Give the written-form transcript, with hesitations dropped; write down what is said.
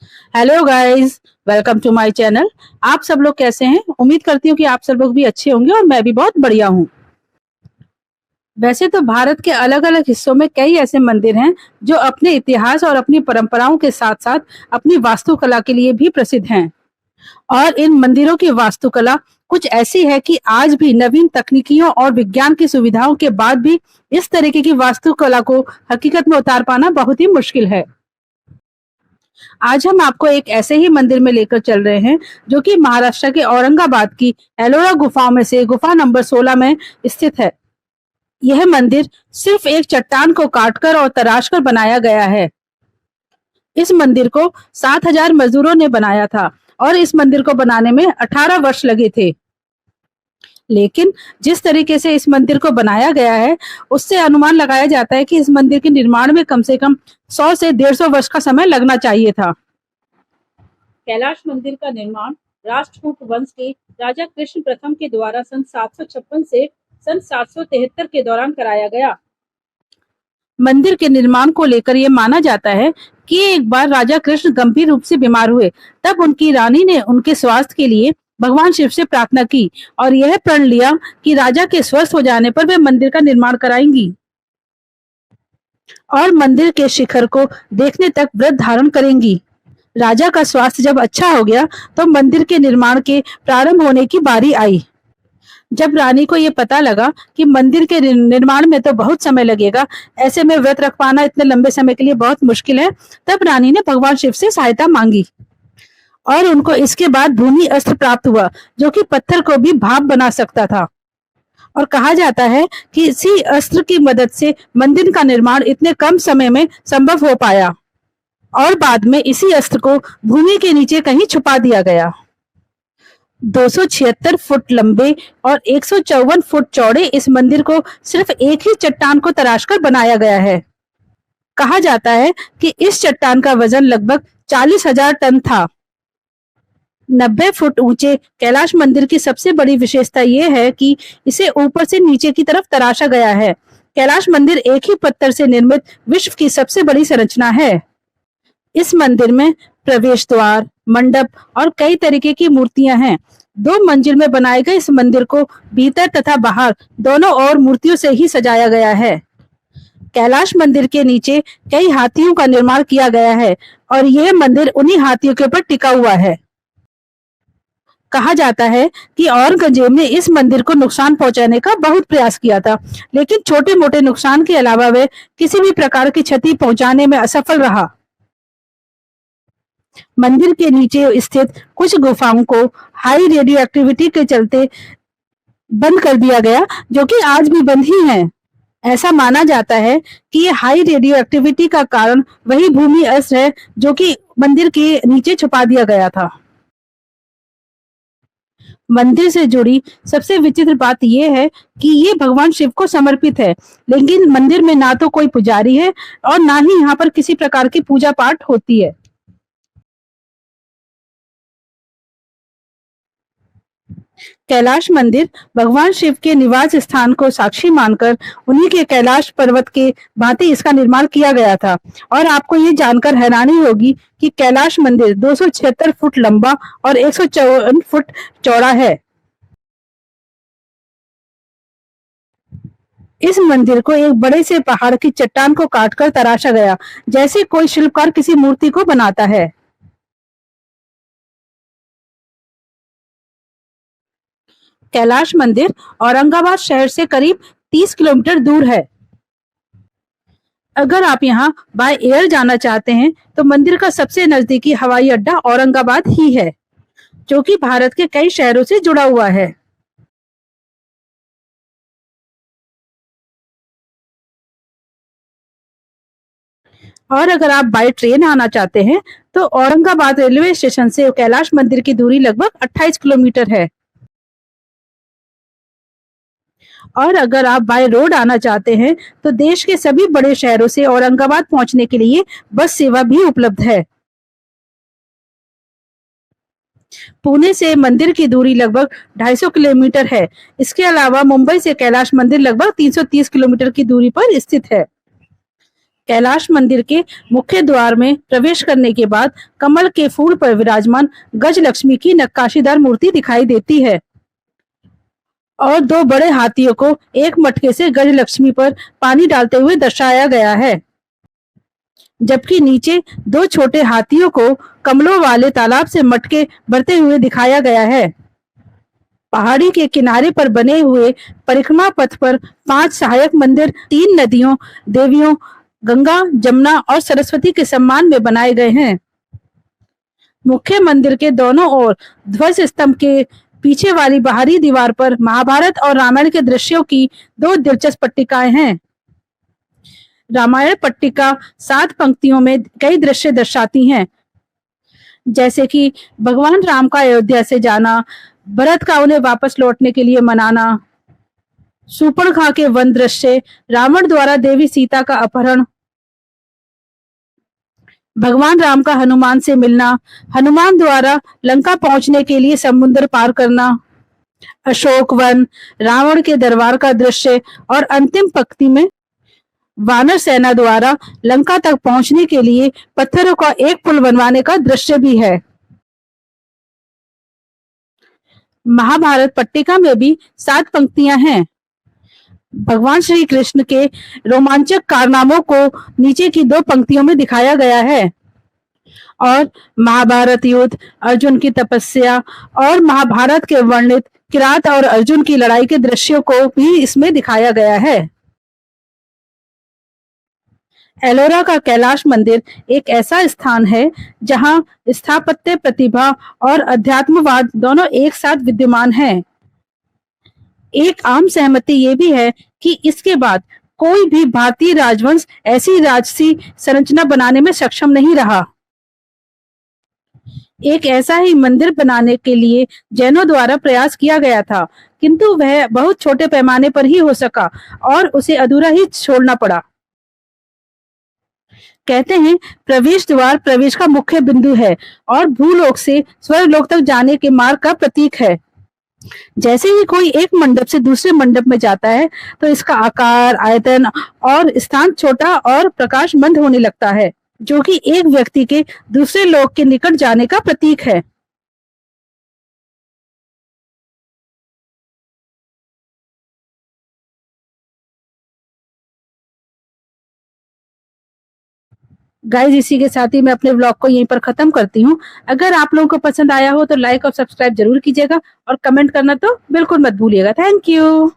Hello guys, welcome to my channel. आप सब लोग कैसे हैं? उम्मीद करती हूँ कि आप सब लोग भी अच्छे होंगे और मैं भी बहुत बढ़िया हूँ। वैसे तो भारत के अलग अलग हिस्सों में कई ऐसे मंदिर हैं जो अपने इतिहास और अपनी परंपराओं के साथ साथ अपनी वास्तुकला के लिए भी प्रसिद्ध हैं। और इन मंदिरों की वास्तुकला कुछ ऐसी है कि आज भी नवीन तकनीकियों और विज्ञान की सुविधाओं के बाद भी इस तरीके की वास्तुकला को हकीकत में उतार पाना बहुत ही मुश्किल है। आज हम आपको एक ऐसे ही मंदिर में लेकर चल रहे हैं जो कि महाराष्ट्र के औरंगाबाद की एलोरा गुफाओं में से गुफा नंबर 16 में स्थित है। यह मंदिर सिर्फ एक चट्टान को काटकर और तराशकर बनाया गया है। इस मंदिर को 7,000 मजदूरों ने बनाया था और इस मंदिर को बनाने में 18 वर्ष लगे थे। लेकिन जिस तरीके से इस मंदिर को बनाया गया है, उससे अनुमान लगाया जाता है कि इस मंदिर के निर्माण में कम से कम 100 से 150 वर्ष का समय लगना चाहिए था। कैलाश मंदिर का निर्माण राष्ट्रकूट वंश के राजा कृष्ण प्रथम के द्वारा सन 756 से सन 773 के दौरान कराया गया। मंदिर के निर्माण को लेकर यह माना जाता है कि एक बार राजा कृष्ण गंभीर रूप से बीमार हुए, तब उनकी रानी ने उनके स्वास्थ्य के लिए भगवान शिव से प्रार्थना की और यह प्रण लिया कि राजा के स्वस्थ हो जाने पर वे मंदिर का निर्माण कराएंगी और मंदिर के शिखर को देखने तक व्रत धारण करेंगी। राजा का स्वास्थ्य जब अच्छा हो गया तो मंदिर के निर्माण के प्रारंभ होने की बारी आई। जब रानी को ये पता लगा कि मंदिर के निर्माण में तो बहुत समय लगेगा, ऐसे में व्रत रख पाना इतने लंबे समय के लिए बहुत मुश्किल है, तब रानी ने भगवान शिव से सहायता मांगी और उनको इसके बाद भूमि अस्त्र प्राप्त हुआ जो कि पत्थर को भी भाप बना सकता था। और कहा जाता है कि इसी अस्त्र की मदद से मंदिर का निर्माण इतने कम समय में संभव हो पाया और बाद में इसी अस्त्र को भूमि के नीचे कहीं छुपा दिया गया। 276 फुट लंबे और 154 फुट चौड़े इस मंदिर को सिर्फ एक ही चट्टान को तराशकर बनाया गया है। कहा जाता है कि इस चट्टान का वजन लगभग 40,000 टन था। 90 फुट ऊंचे कैलाश मंदिर की सबसे बड़ी विशेषता यह है कि इसे ऊपर से नीचे की तरफ तराशा गया है। कैलाश मंदिर एक ही पत्थर से निर्मित विश्व की सबसे बड़ी संरचना है। इस मंदिर में प्रवेश द्वार, मंडप और कई तरीके की मूर्तियां हैं। 2 मंजिल में बनाए गए इस मंदिर को भीतर तथा बाहर दोनों ओर मूर्तियों से ही सजाया गया है। कैलाश मंदिर के नीचे कई हाथियों का निर्माण किया गया है और यह मंदिर उन्हीं हाथियों के ऊपर टिका हुआ है। कहा जाता है कि औरंगजेब ने इस मंदिर को नुकसान पहुंचाने का बहुत प्रयास किया था, लेकिन छोटे मोटे नुकसान के अलावा वे किसी भी प्रकार की क्षति पहुंचाने में असफल रहा। मंदिर के नीचे स्थित कुछ गुफाओं को हाई रेडियो एक्टिविटी के चलते बंद कर दिया गया, जो कि आज भी बंद ही हैं। ऐसा माना जाता है कि ये हाई रेडियो एक्टिविटी का कारण वही भूमि अस्त्र है जो कि मंदिर के नीचे छुपा दिया गया था। मंदिर से जुड़ी सबसे विचित्र बात यह है कि ये भगवान शिव को समर्पित है, लेकिन मंदिर में ना तो कोई पुजारी है और ना ही यहाँ पर किसी प्रकार की पूजा पाठ होती है। कैलाश मंदिर भगवान शिव के निवास स्थान को साक्षी मानकर उन्हीं के कैलाश पर्वत के भांति इसका निर्माण किया गया था। और आपको ये जानकर हैरानी होगी कि कैलाश मंदिर 276 फुट लंबा और 154 फुट चौड़ा है। इस मंदिर को एक बड़े से पहाड़ की चट्टान को काटकर तराशा गया, जैसे कोई शिल्पकार किसी मूर्ति को बनाता है। कैलाश मंदिर औरंगाबाद शहर से करीब 30 किलोमीटर दूर है। अगर आप यहाँ बाय एयर जाना चाहते हैं तो मंदिर का सबसे नजदीकी हवाई अड्डा औरंगाबाद ही है, जो कि भारत के कई शहरों से जुड़ा हुआ है। और अगर आप बाय ट्रेन आना चाहते हैं तो औरंगाबाद रेलवे स्टेशन से कैलाश मंदिर की दूरी लगभग 28 किलोमीटर है। और अगर आप बाय रोड आना चाहते हैं तो देश के सभी बड़े शहरों से औरंगाबाद पहुंचने के लिए बस सेवा भी उपलब्ध है। पुणे से मंदिर की दूरी लगभग 250 किलोमीटर है। इसके अलावा मुंबई से कैलाश मंदिर लगभग 330 किलोमीटर की दूरी पर स्थित है। कैलाश मंदिर के मुख्य द्वार में प्रवेश करने के बाद कमल के फूल पर विराजमान गज लक्ष्मी की नक्काशीदार मूर्ति दिखाई देती है और दो बड़े हाथियों को एक मटके से गज लक्ष्मी पर पानी डालते हुए दर्शाया गया है, जबकि नीचे दो छोटे हाथियों को कमलों वाले तालाब से मटके भरते हुए दिखाया गया है। पहाड़ी के किनारे पर बने हुए परिक्रमा पथ पर 5 सहायक मंदिर 3 नदियों देवियों गंगा, जमुना और सरस्वती के सम्मान में बनाए गए हैं। मुख्य मंदिर के दोनों ओर ध्वज स्तंभ के पीछे वाली बाहरी दीवार पर महाभारत और रामायण के दृश्यों की 2 दिलचस्प पट्टिकाएं हैं। रामायण पट्टिका 7 पंक्तियों में कई दृश्य दर्शाती हैं, जैसे कि भगवान राम का अयोध्या से जाना, भरत का उन्हें वापस लौटने के लिए मनाना, शूर्पणखा के वन दृश्य, रावण द्वारा देवी सीता का अपहरण, भगवान राम का हनुमान से मिलना, हनुमान द्वारा लंका पहुंचने के लिए समुद्र पार करना, अशोक वन, रावण के दरबार का दृश्य और अंतिम पंक्ति में वानर सेना द्वारा लंका तक पहुंचने के लिए पत्थरों का एक पुल बनवाने का दृश्य भी है। महाभारत पट्टिका में भी 7 पंक्तियां हैं। भगवान श्री कृष्ण के रोमांचक कारनामों को नीचे की 2 पंक्तियों में दिखाया गया है और महाभारत युद्ध, अर्जुन की तपस्या और महाभारत के वर्णित किरात और अर्जुन की लड़ाई के दृश्यों को भी इसमें दिखाया गया है। एलोरा का कैलाश मंदिर एक ऐसा स्थान है जहां स्थापत्य प्रतिभा और अध्यात्मवाद दोनों एक साथ विद्यमान हैं। एक आम सहमति ये भी है कि इसके बाद कोई भी भारतीय राजवंश ऐसी राजसी संरचना बनाने में सक्षम नहीं रहा। एक ऐसा ही मंदिर बनाने के लिए जैनों द्वारा प्रयास किया गया था, किंतु वह बहुत छोटे पैमाने पर ही हो सका और उसे अधूरा ही छोड़ना पड़ा। कहते हैं प्रवेश द्वार प्रवेश का मुख्य बिंदु है और भूलोक से स्वर्गलोक तक जाने के मार्ग का प्रतीक है। जैसे ही कोई एक मंडप से दूसरे मंडप में जाता है तो इसका आकार, आयतन और स्थान छोटा और प्रकाश मंद होने लगता है, जो कि एक व्यक्ति के दूसरे लोक के निकट जाने का प्रतीक है। गाइस, इसी के साथ ही मैं अपने व्लॉग को यहीं पर खत्म करती हूँ। अगर आप लोगों को पसंद आया हो तो लाइक और सब्सक्राइब जरूर कीजिएगा और कमेंट करना तो बिल्कुल मत भूलिएगा। Thank you.